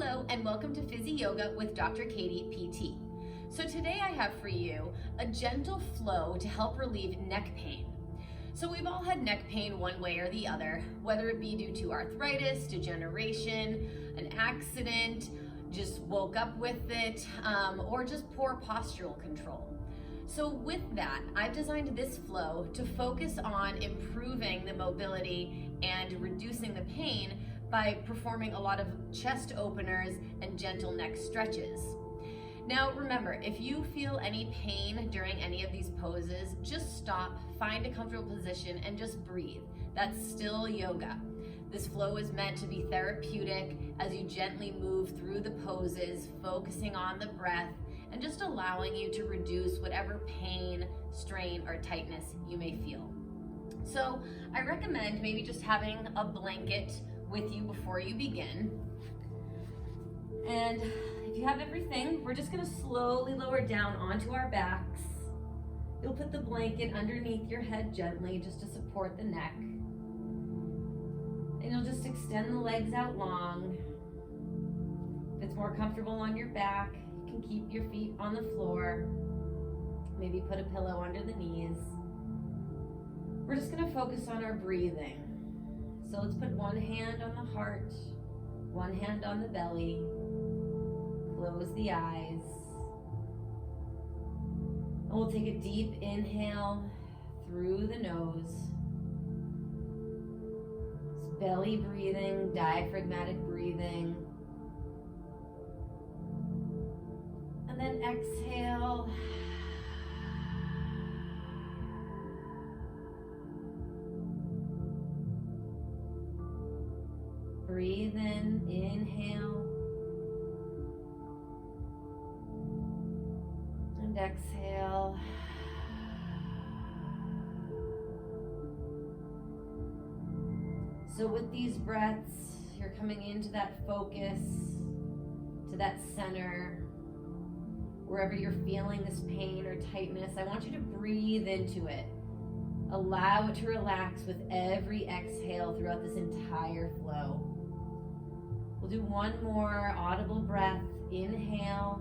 Hello and welcome to Fizzy Yoga with Dr. Katie PT. So today I have for you a gentle flow to help relieve neck pain. So we've all had neck pain one way or the other, whether it be due to arthritis, degeneration, an accident, just woke up with it, or just poor postural control. So with that, I've designed this flow to focus on improving the mobility and reducing the pain by performing a lot of chest openers and gentle neck stretches. Now remember, if you feel any pain during any of these poses, just stop, find a comfortable position, and just breathe. That's still yoga. This flow is meant to be therapeutic as you gently move through the poses, focusing on the breath, and just allowing you to reduce whatever pain, strain, or tightness you may feel. So I recommend maybe just having a blanket with you before you begin. And if you have everything, we're just gonna slowly lower down onto our backs. You'll put the blanket underneath your head gently just to support the neck. And you'll just extend the legs out long. If it's more comfortable on your back, you can keep your feet on the floor. Maybe put a pillow under the knees. We're just gonna focus on our breathing. So let's put one hand on the heart, one hand on the belly, close the eyes. And we'll take a deep inhale through the nose. It's belly breathing, diaphragmatic breathing. And then exhale. Breathe in, inhale, and exhale. So with these breaths, you're coming into that focus, to that center, wherever you're feeling this pain or tightness. I want you to breathe into it. Allow it to relax with every exhale throughout this entire flow. We'll do one more audible breath. Inhale.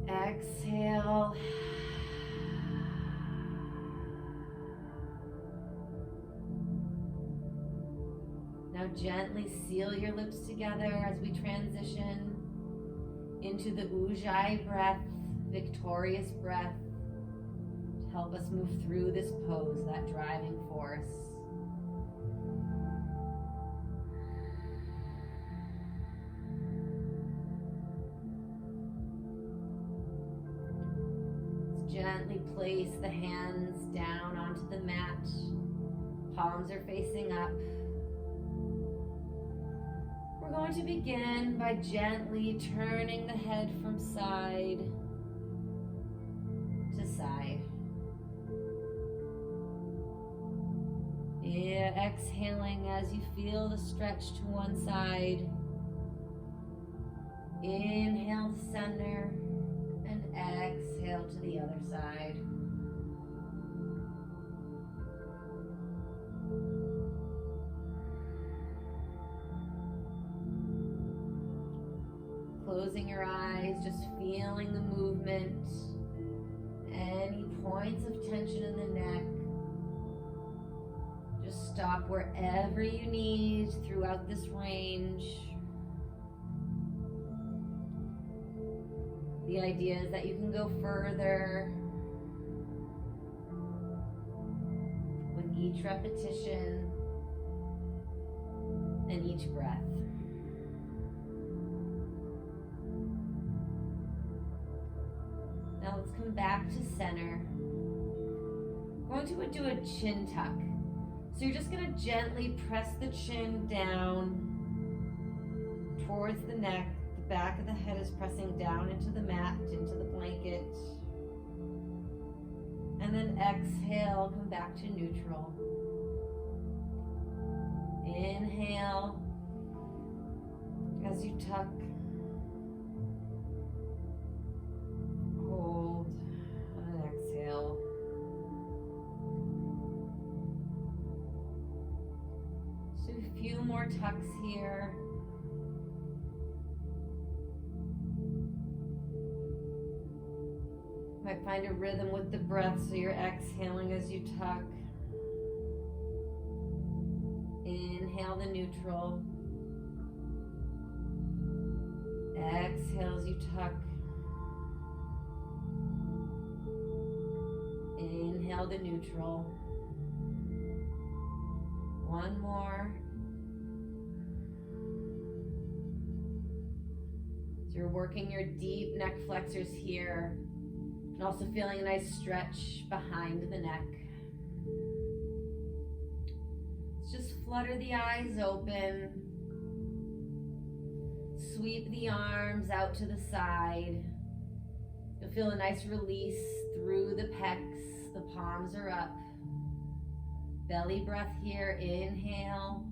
Exhale. Now gently seal your lips together as we transition into the Ujjayi breath, victorious breath, to help us move through this pose, that driving force. Gently place the hands down onto the mat. Palms are facing up. We're going to begin by gently turning the head from side to side. Exhaling as you feel the stretch to one side. Inhale to center. And exhale to the other side. Closing your eyes, just feeling the movement. Any points of tension in the neck. Just stop wherever you need throughout this range. The idea is that you can go further with each repetition and each breath. Now let's come back to center. We're going to do a chin tuck. So you're just going to gently press the chin down towards the neck. The back of the head is pressing down into the mat, into the blanket. And then exhale, come back to neutral. Inhale as you tuck. Hold and exhale. So few more tucks here. Might find a rhythm with the breath, so you're exhaling as you tuck. Inhale the neutral. Exhale as you tuck. Inhale the neutral. One more. So you're working your deep neck flexors here, and also feeling a nice stretch behind the neck. Let's just flutter the eyes open. Sweep the arms out to the side. You'll feel a nice release through the pecs. The palms are up. Belly breath here. Inhale.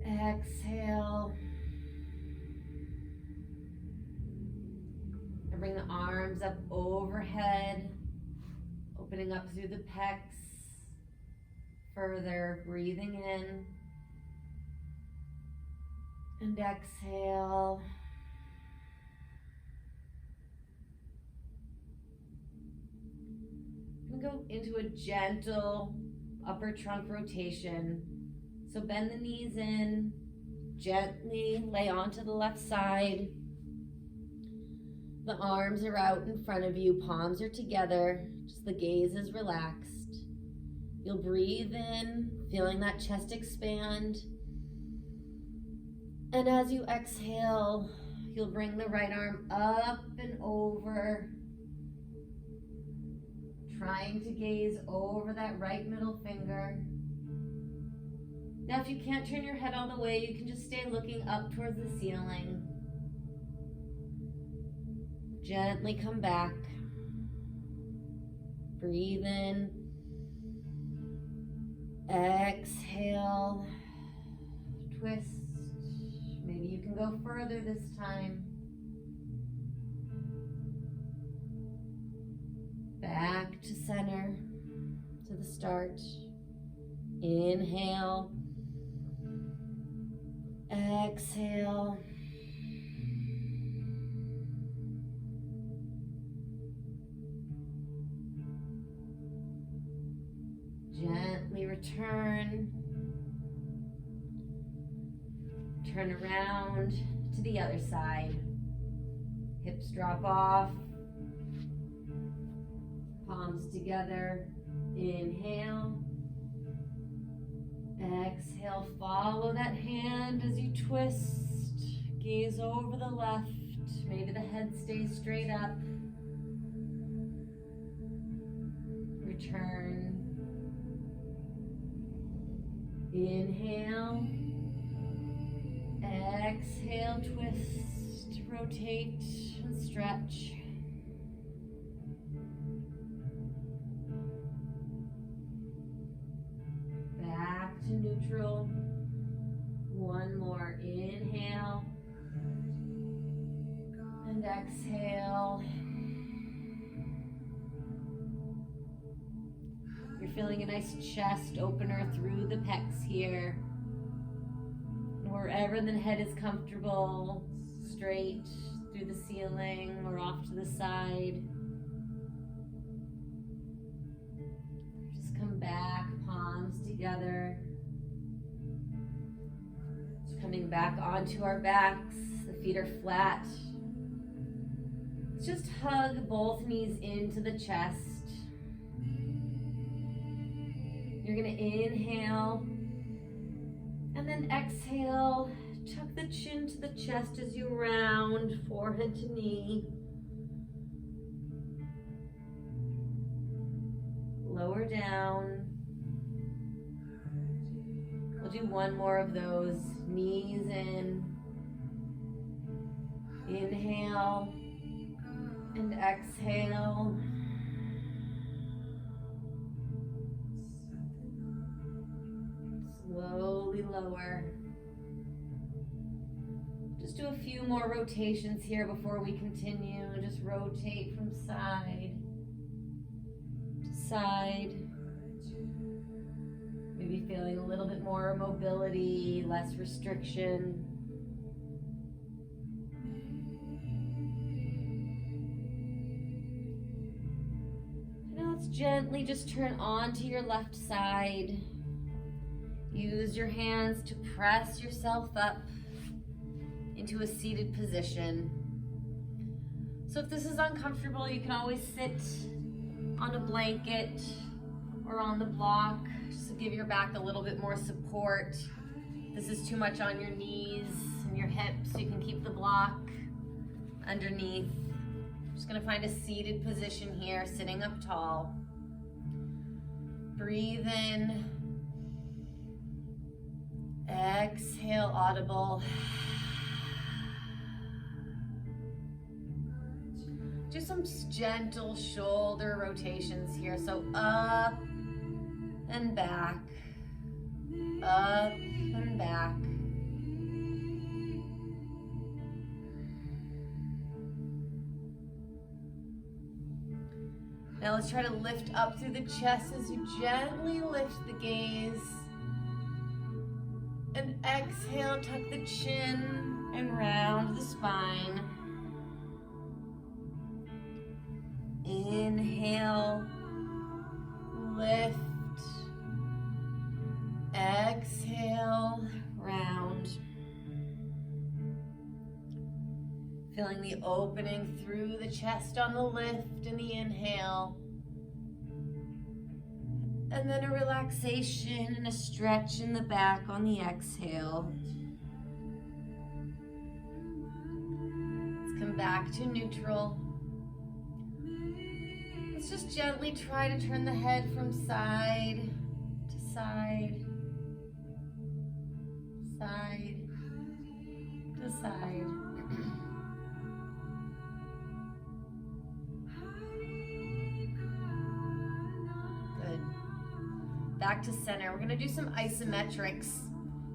Exhale. And bring the arms up overhead, opening up through the pecs. Further, breathing in. And exhale. And go into a gentle upper trunk rotation. So bend the knees in, gently lay onto the left side. The arms are out in front of you, palms are together, just the gaze is relaxed. You'll breathe in, feeling that chest expand. And as you exhale, you'll bring the right arm up and over, trying to gaze over that right middle finger. Now, if you can't turn your head all the way, you can just stay looking up towards the ceiling. Gently come back. Breathe in. Exhale. Twist. Maybe you can go further this time. Back to center, to the start. Inhale. Exhale. Gently return. Turn around to the other side. Hips drop off. Palms together. Inhale. Exhale, follow that hand as you twist. Gaze over the left. Maybe the head stays straight up. Return. Inhale. Exhale, twist, rotate, and stretch. Back to neutral. One more. Inhale. And exhale. You're feeling a nice chest opener through the pecs here. Wherever the head is comfortable, straight through the ceiling or off to the side. Just come back, palms together. Coming back onto our backs, the feet are flat. Let's just hug both knees into the chest. You're gonna inhale. And then exhale, tuck the chin to the chest as you round, forehead to knee. Lower down. We'll do one more of those. Knees in. Inhale. And exhale. Slowly lower. Just do a few more rotations here before we continue. Just rotate from side to side. Maybe feeling a little more mobility, less restriction. Now let's gently just turn onto your left side. Use your hands to press yourself up into a seated position. So if this is uncomfortable, you can always sit on a blanket or on the block, just to give your back a little bit more support. If this is too much on your knees and your hips, you can keep the block underneath. Just gonna find a seated position here, sitting up tall. Breathe in. Exhale, audible. Do some gentle shoulder rotations here. So up and back, up and back. Now let's try to lift up through the chest as you gently lift the gaze. And exhale, tuck the chin and round the spine. Inhale, lift. Exhale, round. Feeling the opening through the chest on the lift and the inhale. And then a relaxation and a stretch in the back on the exhale. Let's come back to neutral. Let's just gently try to turn the head from side to side, side to side. Back to center. We're gonna do some isometrics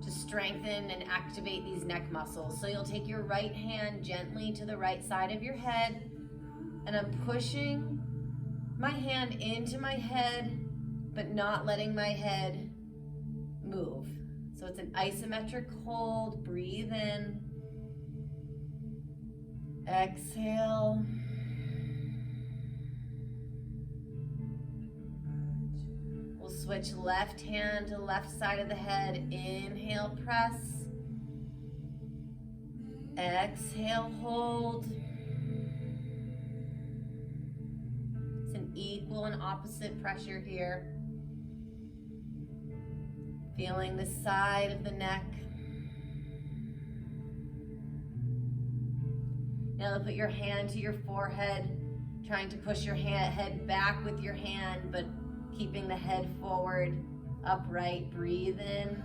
to strengthen and activate these neck muscles. So you'll take your right hand gently to the right side of your head, and I'm pushing my hand into my head, but not letting my head move. So it's an isometric hold. Breathe in. Exhale. Switch left hand to left side of the head. Inhale, press. Exhale, hold. It's an equal and opposite pressure here. Feeling the side of the neck. Now put your hand to your forehead, trying to push your head back with your hand, but keeping the head forward, upright. Breathe in.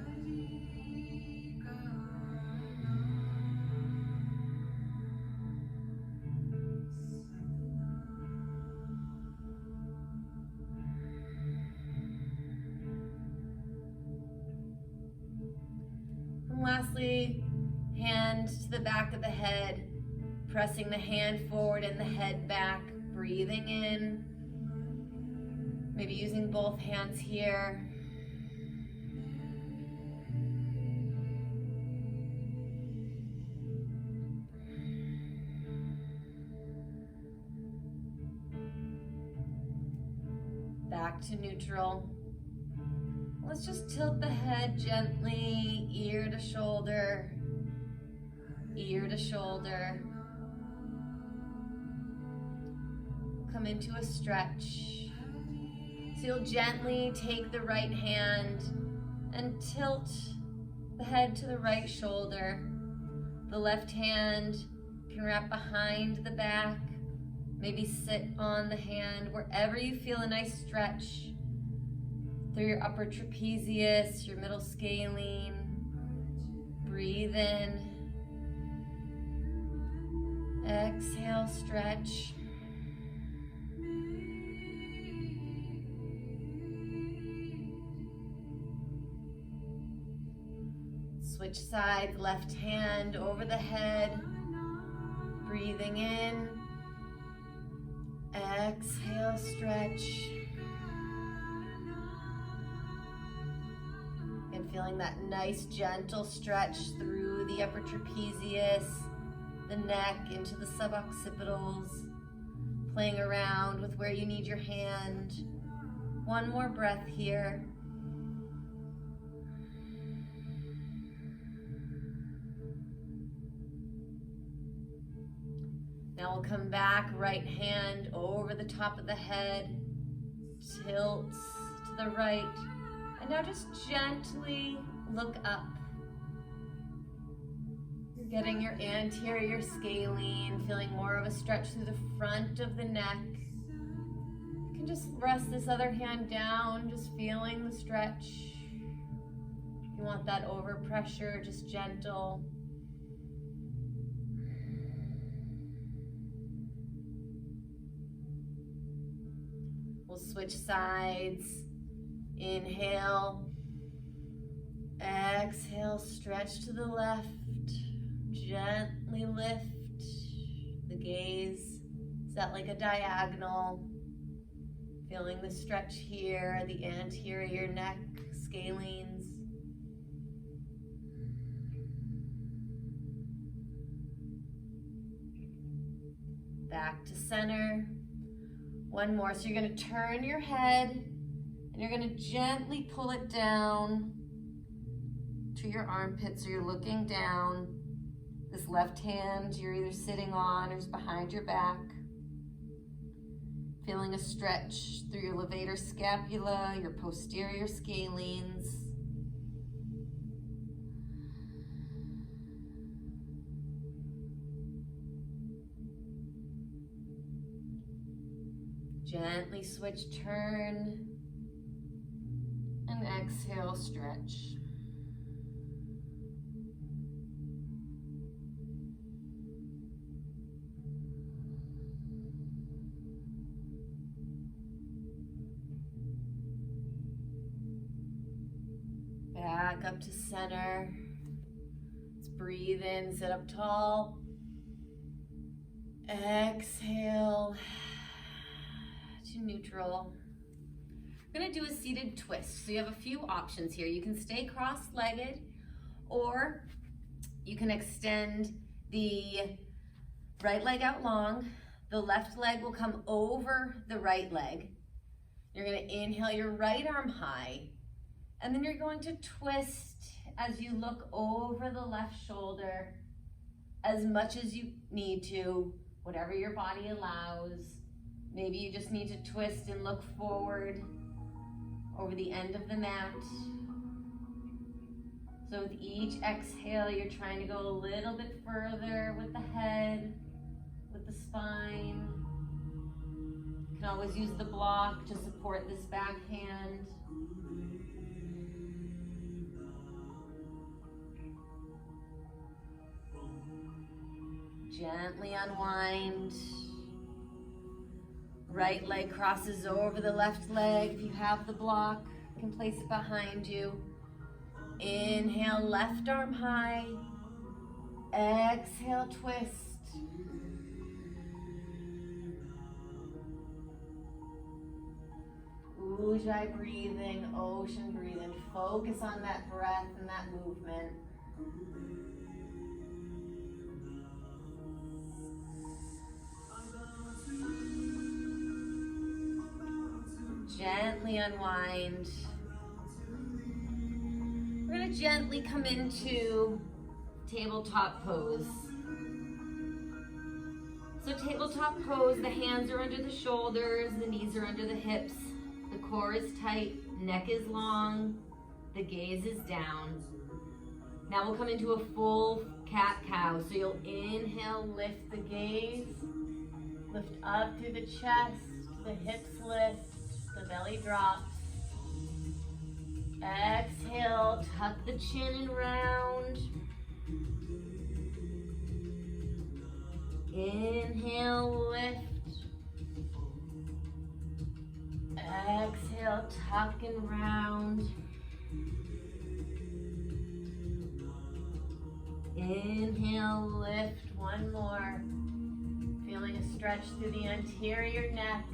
And lastly, hand to the back of the head, pressing the hand forward and the head back. Breathing in. Maybe using both hands here. Back to neutral. Let's just tilt the head gently, ear to shoulder, ear to shoulder. Come into a stretch. So you'll gently take the right hand and tilt the head to the right shoulder. The left hand can wrap behind the back, maybe sit on the hand, wherever you feel a nice stretch through your upper trapezius, your middle scalene. Breathe in. Exhale, stretch. Switch sides, left hand over the head, breathing in, exhale, stretch, and feeling Feeling that nice gentle stretch through the upper trapezius, the neck into the suboccipitals, playing around with where you need your hand. One more breath here. Now we'll come back, right hand over the top of the head, tilts to the right, and now just gently look up. Getting your anterior scalene, feeling more of a stretch through the front of the neck. You can just rest this other hand down, just feeling the stretch. If you want that overpressure, just gentle. We'll switch sides. Inhale. Exhale, stretch to the left. Gently lift the gaze. Set like a diagonal. Feeling the stretch here, the anterior neck scalenes. Back to center. One more. So you're going to turn your head and you're going to gently pull it down to your armpit so you're looking down. This left hand you're either sitting on or is behind your back. Feeling a stretch through your levator scapula, your posterior scalenes. Gently switch, turn, and exhale, stretch. Back up to center. Let's breathe in, sit up tall. Exhale to neutral. We're gonna do a seated twist. So you have a few options here. You can stay cross-legged, or you can extend the right leg out long. The left leg will come over the right leg. You're gonna inhale your right arm high, and then you're going to twist as you look over the left shoulder as much as you need to, whatever your body allows. Maybe you just need to twist and look forward over the end of the mat. So with each exhale, you're trying to go a little bit further with the head, with the spine. You can always use the block to support this back hand. Gently unwind. Right leg crosses over the left leg. If you have the block, you can place it behind you. Inhale, left arm high. Exhale, twist. Ujjayi breathing, ocean breathing. Focus on that breath and that movement. Gently unwind. We're going to gently come into tabletop pose. So tabletop pose, the hands are under the shoulders, the knees are under the hips, the core is tight, neck is long, the gaze is down. Now we'll come into a full cat-cow. So you'll inhale, lift the gaze, lift up through the chest, the hips lift, the belly drops. Exhale, tuck the chin and round. Inhale, lift. Exhale, tuck and round. Inhale, lift. One more. Feeling a stretch through the anterior neck.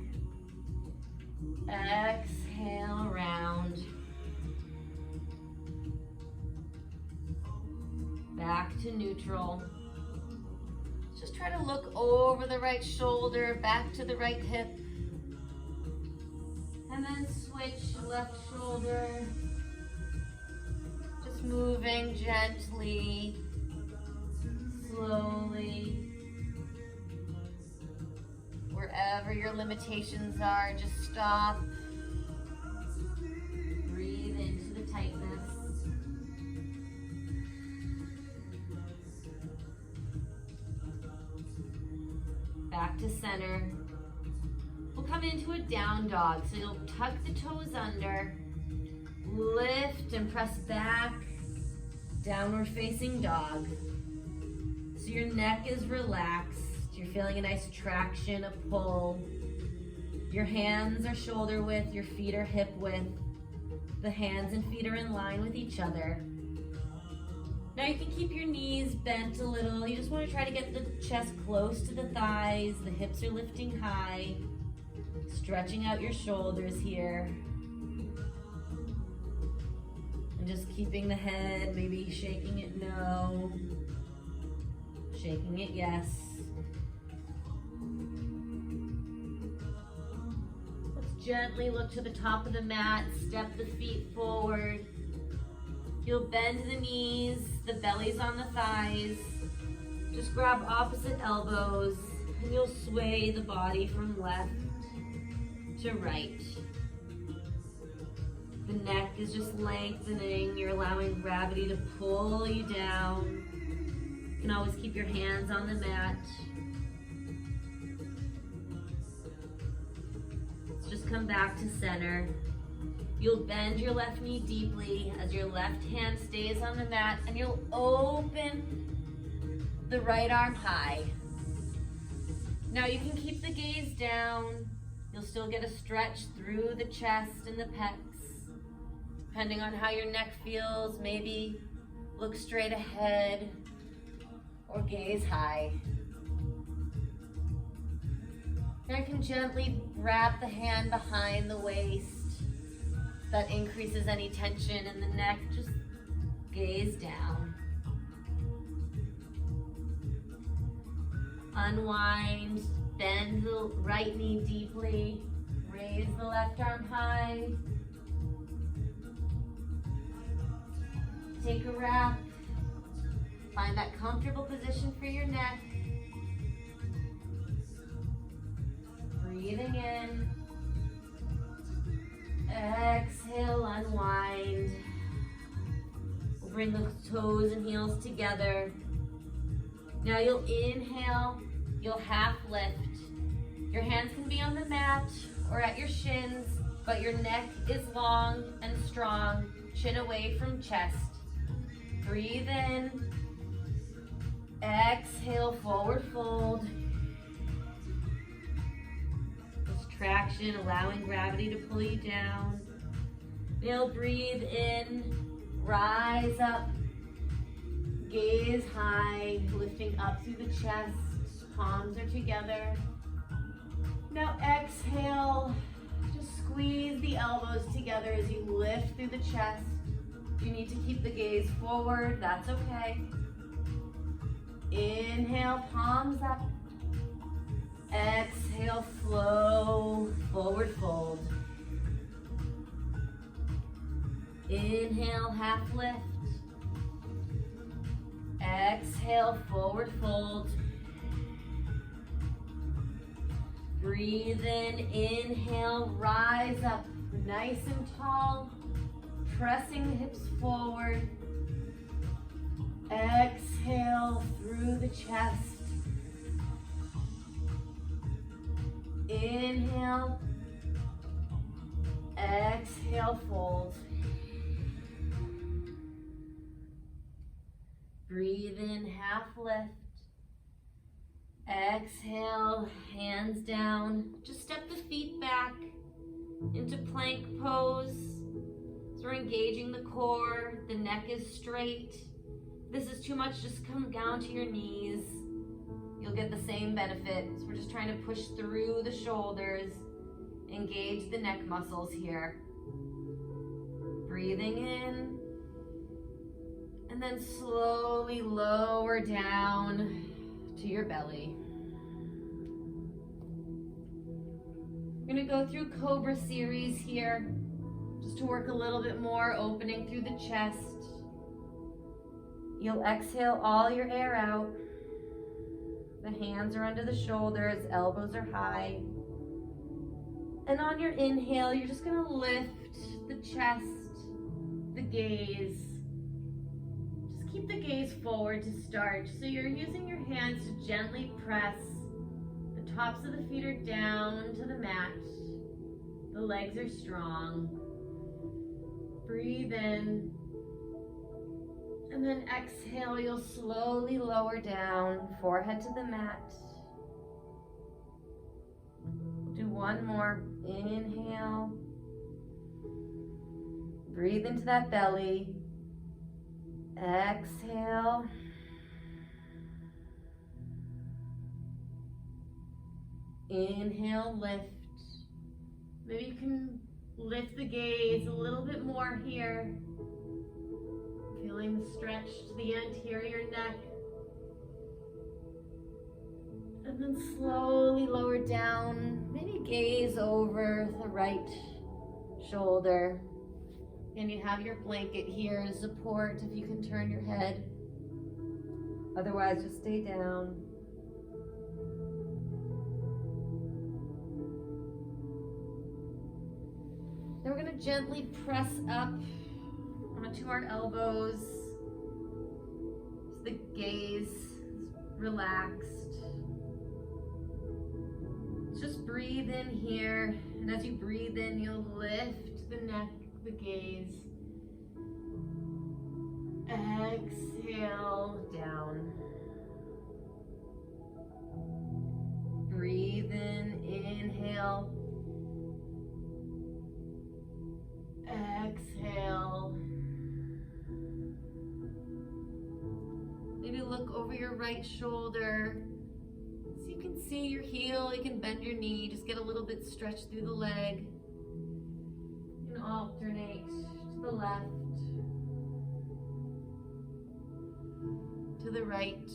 Exhale, round. back to neutral. Just try to look over the right shoulder, back to the right hip. And then switch left shoulder. Just moving gently, slowly. Wherever your limitations are, just stop. Breathe into the tightness. Back to center. We'll come into a down dog. So you'll tuck the toes under, lift and press back, downward facing dog. So your neck is relaxed. You're feeling a nice traction, a pull. Your hands are shoulder width, your feet are hip width. The hands and feet are in line with each other. Now you can keep your knees bent a little. You just want to try to get the chest close to the thighs. The hips are lifting high. Stretching out your shoulders here. And just keeping the head, maybe shaking it no. Shaking it yes. Let's gently look to the top of the mat, step the feet forward. You'll bend the knees, the belly's on the thighs. Just grab opposite elbows and you'll sway the body from left to right. The neck is just lengthening. You're allowing gravity to pull you down. You can always keep your hands on the mat. Let's just come back to center. You'll bend your left knee deeply as your left hand stays on the mat, and you'll open the right arm high. Now you can keep the gaze down. You'll still get a stretch through the chest and the pecs. Depending on how your neck feels, maybe look straight ahead or gaze high. Now you can gently wrap the hand behind the waist. That increases any tension in the neck. Just gaze down. Unwind, bend the right knee deeply, raise the left arm high. Take a wrap. Find that comfortable position for your neck. Breathing in. Exhale, unwind. We'll bring the toes and heels together. Now you'll inhale, you'll half lift. Your hands can be on the mat or at your shins, but your neck is long and strong, chin away from chest. Breathe in. Exhale, forward fold. Traction, allowing gravity to pull you down. Now breathe in, rise up, gaze high, lifting up through the chest, palms are together. Now exhale, just squeeze the elbows together as you lift through the chest. You need to keep the gaze forward, that's okay. Inhale, palms up. Exhale, flow, forward fold. Inhale, half lift. Exhale, forward fold. Breathe in, inhale, rise up, nice and tall, pressing the hips forward. Exhale through the chest. Inhale, exhale, fold. Breathe in, half lift. Exhale, hands down. Just step the feet back into plank pose. So we're engaging the core, the neck is straight. If this is too much, just come down to your knees. You'll get the same benefit. So we're just trying to push through the shoulders, engage the neck muscles here. Breathing in, and And then slowly lower down to your belly. We're gonna go through Cobra series here, just to work a little bit more, opening through the chest. You'll exhale all your air out. The hands are under the shoulders, elbows are high. And on your inhale, you're just gonna lift the chest, the gaze. Just keep the gaze forward to start. So you're using your hands to gently press. The tops of the feet are down to the mat. The legs are strong. Breathe in. And then exhale, you'll slowly lower down, forehead to the mat. Do one more. Inhale. Breathe into that belly. Exhale. Inhale, lift. Maybe you can lift the gaze a little bit more here. Feeling the stretch to the anterior neck. And then slowly lower down, maybe gaze over the right shoulder. And you have your blanket here to support if you can turn your head. Otherwise, just stay down. Then we're going to gently press up onto our elbows. So the gaze is relaxed. Just breathe in here, and as you breathe in, you'll lift the neck, the gaze. Exhale down. Breathe in, inhale. Exhale. Maybe look over your right shoulder. So you can see your heel, you can bend your knee, just get a little bit stretched through the leg. You can alternate to the left, to the right.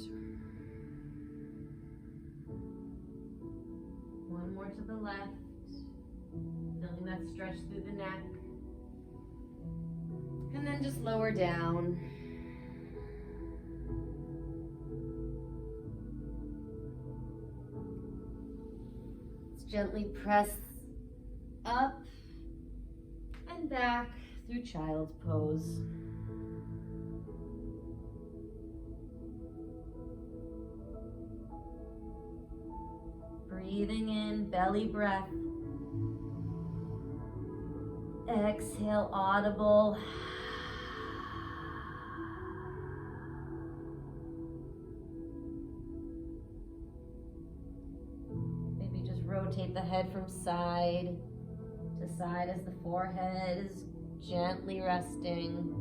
One more to the left, feeling that stretch through the neck. And then just lower down. Gently press up and back through child's pose. Breathing in, belly breath. Exhale, audible. Rotate the head from side to side as the forehead is gently resting.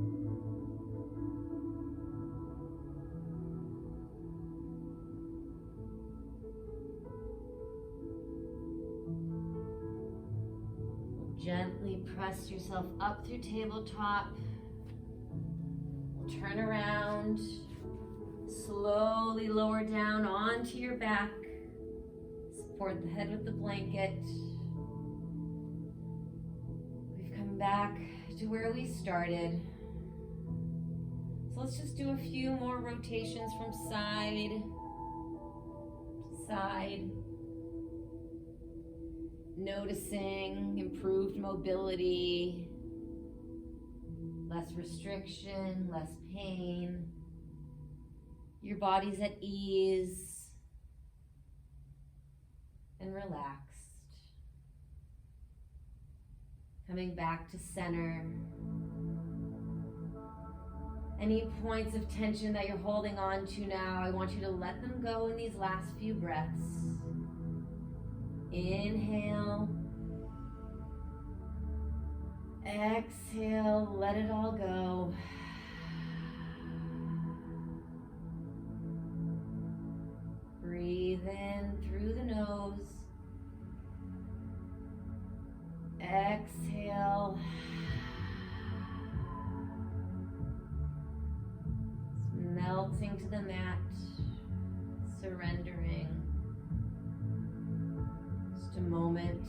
Gently press yourself up through tabletop. Turn around. Slowly lower down onto your back. Support the head with the blanket. We've come back to where we started. So let's just do a few more rotations from side to side. Noticing improved mobility, less restriction, less pain. Your body's at ease and relaxed. Coming back to center. Any points of tension that you're holding on to now, I want you to let them go in these last few breaths. Inhale. Exhale, let it all go. Breathe in through the nose. Exhale. going to the mat, surrendering. Just a moment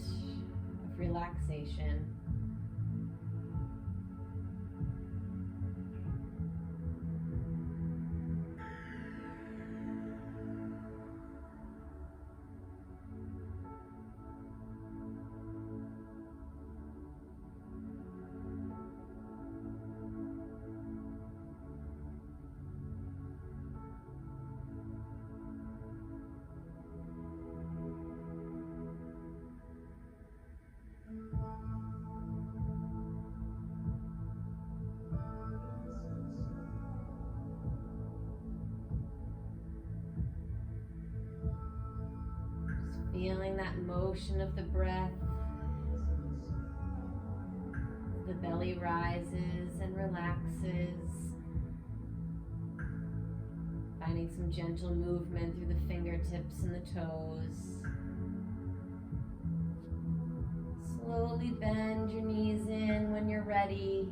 of relaxation. Feeling that motion of the breath. The belly rises and relaxes. Finding some gentle movement through the fingertips and the toes. Slowly bend your knees in when you're ready.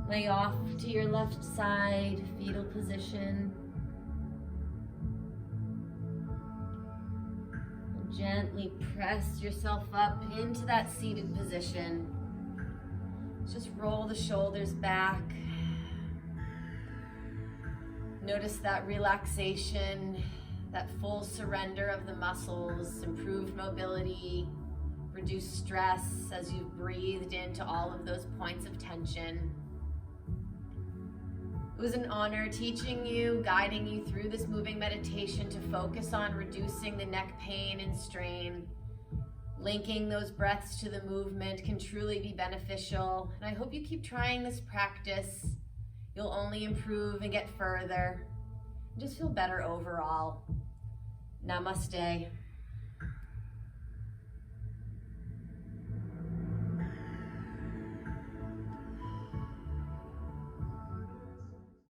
Lay off to your left side, fetal position. Gently press yourself up into that seated position. Just roll the shoulders back. Notice that relaxation, that full surrender of the muscles, improved mobility, reduced stress as you've breathed into all of those points of tension. It was an honor teaching you, guiding you through this moving meditation to focus on reducing the neck pain and strain. Linking those breaths to the movement can truly be beneficial, and I hope you keep trying this practice. You'll only improve and get further. Just feel better overall. Namaste.